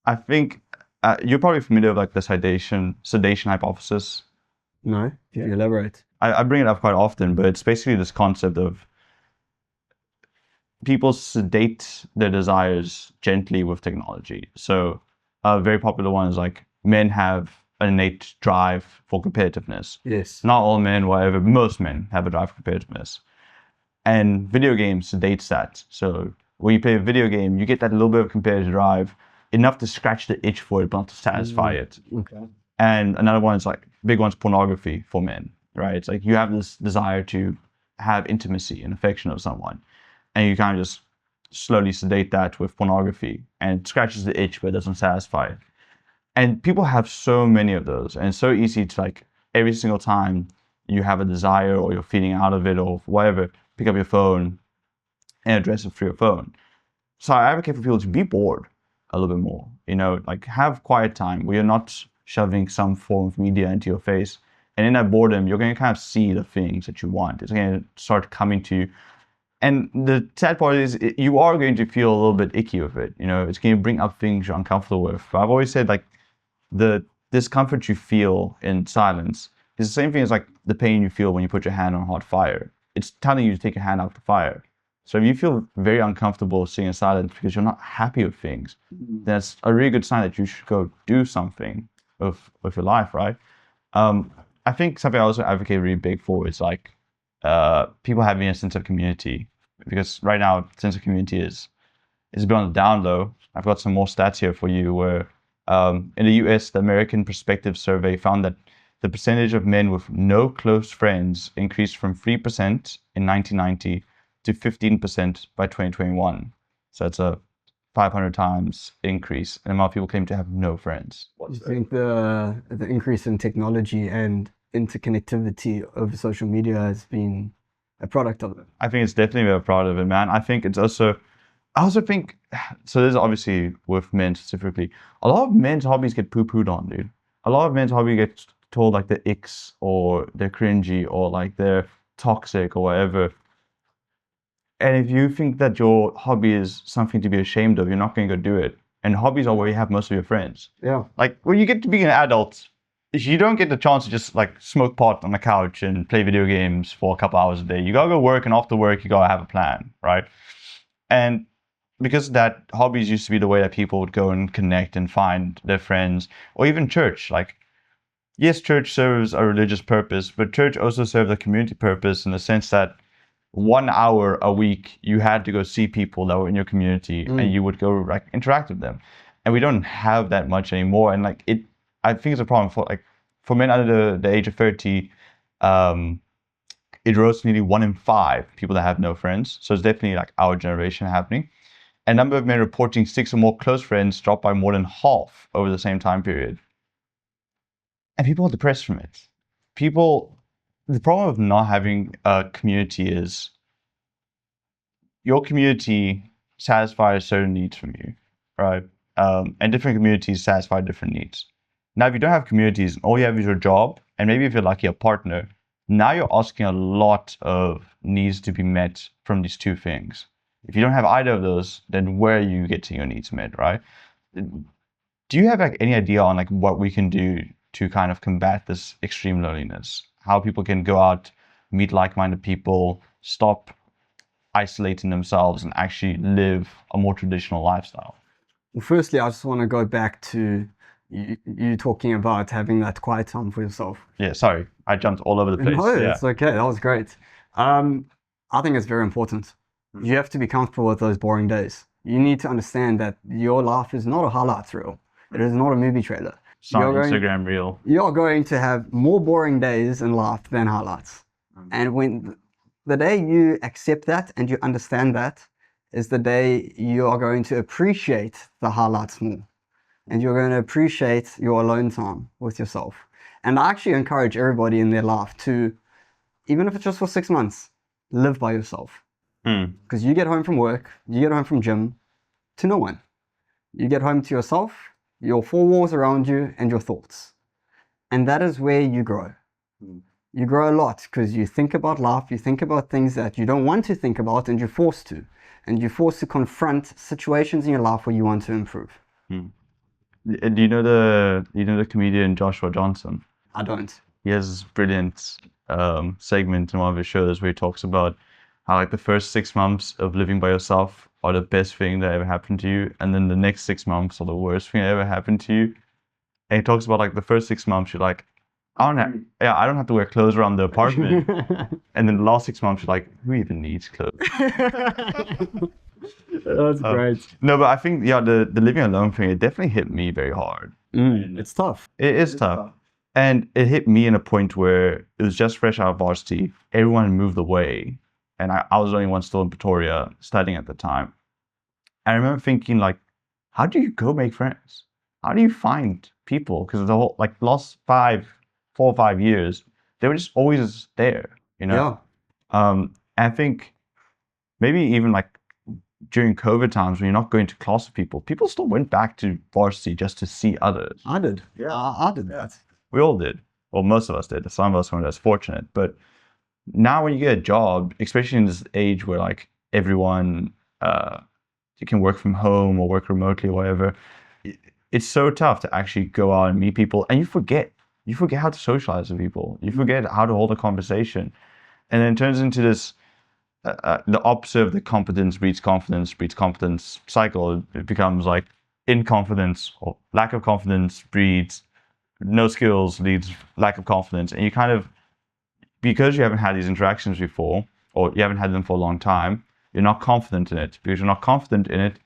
I think you're probably familiar with like the sedation hypothesis. No, if you elaborate. I bring it up quite often, but it's basically this concept of people sedate their desires gently with technology. So a very popular one is like men have an innate drive for competitiveness. Yes. Not all men, whatever, most men have a drive for competitiveness. And video games sedates that. So when you play a video game, you get that little bit of competitive drive, enough to scratch the itch for it, but not to satisfy it. Okay. And another one is like, big one's pornography for men, right? It's like you have this desire to have intimacy and affection of someone, and you kind of just slowly sedate that with pornography, and it scratches the itch, but it doesn't satisfy it. And people have so many of those, and it's so easy to like, every single time you have a desire or you're feeling out of it or whatever, pick up your phone and address it through your phone. So I advocate for people to be bored a little bit more, like have quiet time where you're not shoving some form of media into your face. And in that boredom, you're going to kind of see the things that you want. It's going to start coming to you. And the sad part is you are going to feel a little bit icky with it. It's going to bring up things you're uncomfortable with. But I've always said like the discomfort you feel in silence is the same thing as like the pain you feel when you put your hand on hot fire. It's telling you to take your hand off the fire. So if you feel very uncomfortable sitting in silence because you're not happy with things, that's a really good sign that you should go do something with your life, right? I think something I also advocate really big for is like people having a sense of community, because right now sense of community is a bit on the down low. I've got some more stats here for you where in the US, the American Perspective Survey found that the percentage of men with no close friends increased from 3% in 1990 to 15% by 2021. So that's a 500 times increase, and a lot of people claim to have no friends. Do you think the increase in technology and interconnectivity over social media has been a product of it? I think it's definitely a product of it, man. I also think, so this is obviously with men specifically, a lot of men's hobbies get poo-pooed on, dude. A lot of men's hobbies get told like they're icks or they're cringy or like they're toxic or whatever. And if you think that your hobby is something to be ashamed of, you're not going to go do it. And hobbies are where you have most of your friends. Yeah. Like when you get to be an adult, if you don't get the chance to just like smoke pot on the couch and play video games for a couple hours a day, you gotta go work, and after work you gotta have a plan, right? And because that hobbies used to be the way that people would go and connect and find their friends, or even church. Like, yes, church serves a religious purpose, but church also serves a community purpose in the sense that 1 hour a week you had to go see people that were in your community and you would go like interact with them. And we don't have that much anymore. And like I think it's a problem for men under the age of 30. It rose to nearly 1 in 5 people that have no friends. So it's definitely like our generation happening. And number of men reporting 6 or more close friends dropped by more than half over the same time period. And people are depressed from it. The problem of not having a community is your community satisfies certain needs from you, right? And different communities satisfy different needs. Now, if you don't have communities, and all you have is your job, and maybe if you're lucky, a partner, now you're asking a lot of needs to be met from these two things. If you don't have either of those, then where are you getting your needs met, right? Do you have like any idea on like what we can do to kind of combat this extreme loneliness? How people can go out, meet like-minded people, stop isolating themselves, and actually live a more traditional lifestyle? Well, firstly, I just want to go back to you talking about having that quiet time for yourself. Yeah, sorry, I jumped all over the place. No, yeah. it's okay. That was great. I think it's very important. You have to be comfortable with those boring days. You need to understand that your life is not a highlight reel. It is not a movie trailer. It's not Instagram reel. You're going to have more boring days in life than highlights. And when the day you accept that and you understand that is the day you are going to appreciate the highlights more. And you're going to appreciate your alone time with yourself. And I actually encourage everybody in their life to, even if it's just for 6 months, live by yourself. Because you get home from work, you get home from gym, to no one. You get home to yourself, your 4 walls around you, and your thoughts. And that is where you grow. You grow a lot because you think about life, you think about things that you don't want to think about, and you're forced to. And you're forced to confront situations in your life where you want to improve. Do you know the comedian Joshua Johnson? I don't. He has this brilliant segment in one of his shows where he talks about how like the first 6 months of living by yourself are the best thing that ever happened to you, and then the next 6 months are the worst thing that ever happened to you. And he talks about like the first 6 months you're like, I don't have to wear clothes around the apartment, and then the last 6 months you're like, who even needs clothes? That's great. No, but I think the living alone thing, it definitely hit me very hard. It's tough. It is tough. And it hit me in a point where it was just fresh out of varsity. Everyone moved away. And I was the only one still in Pretoria studying at the time. I remember thinking, like, how do you go make friends? How do you find people? Because the whole, like, last 4 or 5 years, they were just always there, you know? Yeah. I think maybe even, like, during COVID times, when you're not going to class with people still went back to varsity just to see others. I did. Yeah. I did that. We all did. Well, most of us did. Some of us weren't as fortunate. But now when you get a job, especially in this age where like everyone, you can work from home or work remotely or whatever, it's so tough to actually go out and meet people. And you forget how to socialize with people. You forget how to hold a conversation. And then it turns into this, the opposite of the competence breeds competence cycle. It becomes like inconfidence or lack of confidence breeds no skills leads lack of confidence. And you kind of, because you haven't had these interactions before, or you haven't had them for a long time, you're not confident in it. Because you're not confident in it,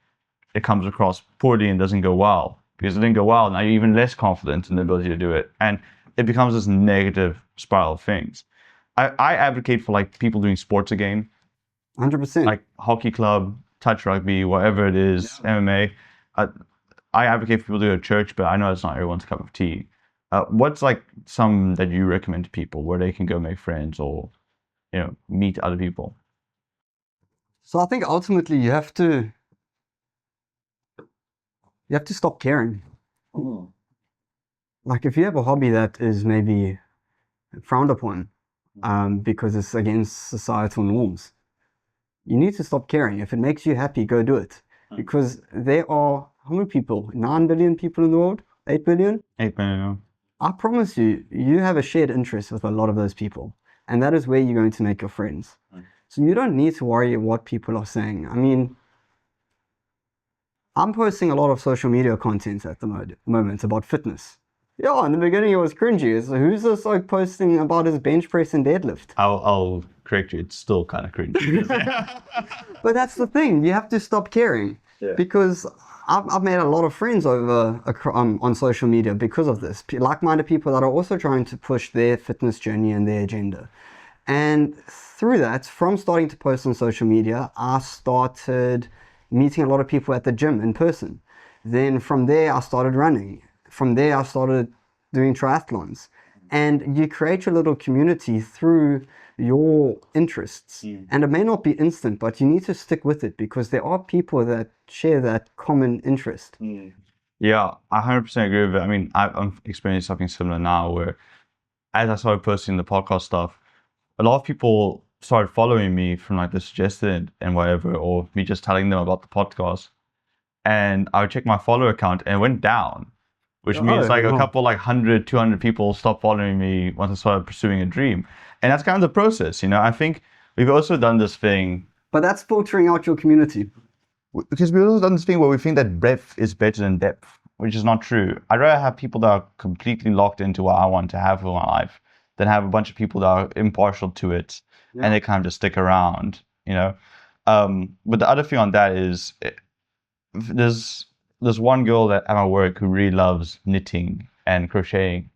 it comes across poorly and doesn't go well. Because it didn't go well, now you're even less confident in the ability to do it. And it becomes this negative spiral of things. I advocate for like people doing sports again. 100%. Like hockey club, touch rugby, whatever it is, MMA. I advocate for people to go to church, but I know it's not everyone's cup of tea. What's like some that you recommend to people where they can go make friends or, meet other people? So I think ultimately you have to stop caring. Like if you have a hobby that is maybe frowned upon because it's against societal norms, you need to stop caring. If it makes you happy, go do it. Because there are, how many people? 9 billion people in the world? 8 billion? 8 billion. I promise you, you have a shared interest with a lot of those people. And that is where you're going to make your friends. So you don't need to worry what people are saying. I mean, I'm posting a lot of social media content at the moment about fitness. Yeah, in the beginning it was cringy. So who's this like posting about his bench press and deadlift? I'll correct you. It's still kind of cringy. But that's the thing. You have to stop caring. Yeah. Because I've made a lot of friends on social media because of this. Like-minded people that are also trying to push their fitness journey and their agenda. And through that, from starting to post on social media, I started meeting a lot of people at the gym in person. Then from there, I started running. From there, I started doing triathlons. And you create your little community through your interests. And it may not be instant, but you need to stick with it because there are people that share that common interest. Yeah, I 100% agree with it. I mean, I'm experiencing something similar now where as I started posting the podcast stuff, a lot of people started following me from like the suggested and whatever, or me just telling them about the podcast. And I would check my follower count and it went down, which means like a couple, like 100, 200 people stopped following me once I started pursuing a dream. And that's kind of the process, I think we've also done this thing. But that's filtering out your community. Because we've also done this thing where we think that breadth is better than depth, which is not true. I'd rather have people that are completely locked into what I want to have for my life than have a bunch of people that are impartial to it and they kind of just stick around, But the other thing on that is there's one girl at my work who really loves knitting and crocheting.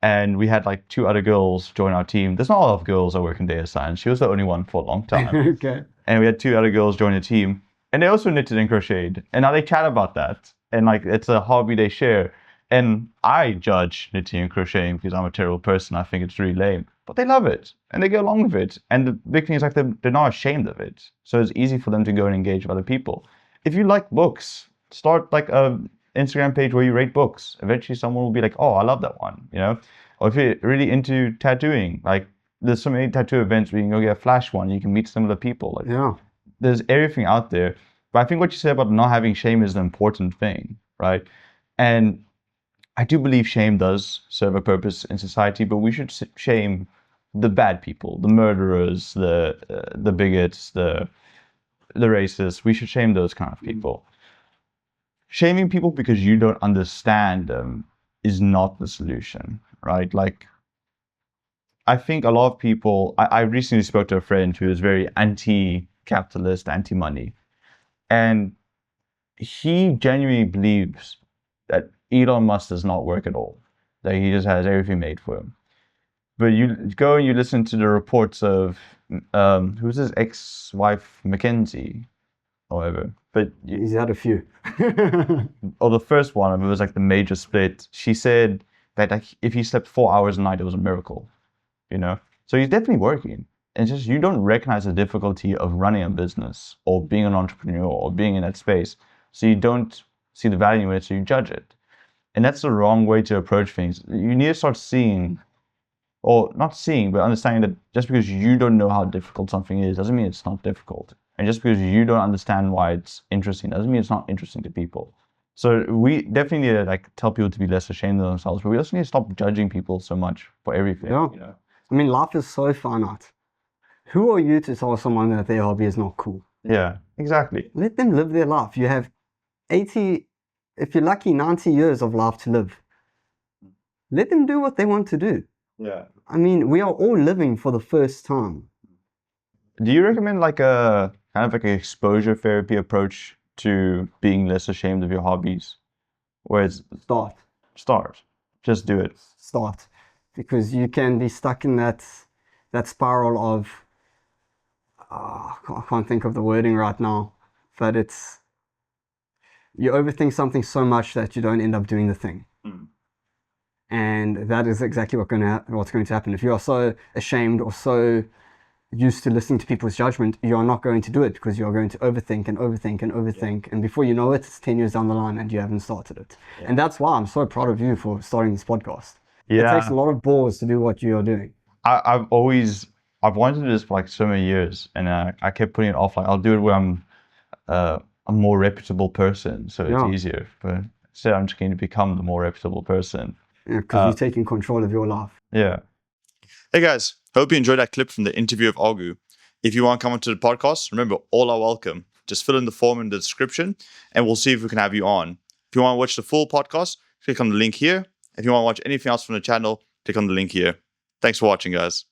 And we had like 2 other girls join our team. There's not a lot of girls that work in data science. She was the only one for a long time. Okay. And we had 2 other girls join the team. And they also knitted and crocheted. And now they chat about that. And like it's a hobby they share. And I judge knitting and crocheting because I'm a terrible person. I think it's really lame. But they love it. And they go along with it. And the big thing is like they're not ashamed of it. So it's easy for them to go and engage with other people. If you like books, start like a Instagram page where you rate books. Eventually someone will be like, oh, I love that one, Or if you're really into tattooing, like there's so many tattoo events where you can go get a flash one, you can meet similar people. There's everything out there. But I think what you said about not having shame is the important thing, right? And I do believe shame does serve a purpose in society, but we should shame the bad people, the murderers, the bigots, the racists. We should shame those kind of people. Shaming people because you don't understand them is not the solution, right? Like, I think a lot of people, I recently spoke to a friend who is very anti-capitalist, anti-money, and he genuinely believes that Elon Musk does not work at all, that he just has everything made for him. But you go and you listen to the reports of, who's his ex-wife, Mackenzie, or whatever. But He's had a few. or the first one, it was like the major split. She said that like, if he slept 4 hours a night, it was a miracle, you know? So he's definitely working. It's just you don't recognize the difficulty of running a business or being an entrepreneur or being in that space. So you don't see the value in it, so you judge it. And that's the wrong way to approach things. You need to start seeing, or not seeing, but understanding that just because you don't know how difficult something is, doesn't mean it's not difficult. And just because you don't understand why it's interesting, doesn't mean it's not interesting to people. So we definitely need to like tell people to be less ashamed of themselves, but we also need to stop judging people so much for everything. Yeah. You know? I mean, life is so finite. Who are you to tell someone that their hobby is not cool? Yeah, exactly. Let them live their life. You have 80, if you're lucky, 90 years of life to live. Let them do what they want to do. Yeah. I mean, we are all living for the first time. Do you recommend like a kind of like an exposure therapy approach to being less ashamed of your hobbies? Where it's start. Just do it. Start. Because you can be stuck in that spiral of, I can't think of the wording right now, but it's, you overthink something so much that you don't end up doing the thing. And that is exactly what's going to happen. If you are so ashamed or so used to listening to people's judgment, you are not going to do it because you are going to overthink and overthink and overthink. And before you know it, it's 10 years down the line and you haven't started it. And that's why I'm so proud of you for starting this podcast. It takes a lot of balls to do what you are doing. I've wanted to do this for like so many years, and I kept putting it off. Like, I'll do it when I'm a more reputable person, so it's easier. But instead, I'm just going to become the more reputable person. Yeah, because you're taking control of your life. Yeah. Hey guys, hope you enjoyed that clip from the interview of Augu. If you want to come onto the podcast, remember, all are welcome. Just fill in the form in the description, and we'll see if we can have you on. If you want to watch the full podcast, click on the link here. If you want to watch anything else from the channel, click on the link here. Thanks for watching, guys.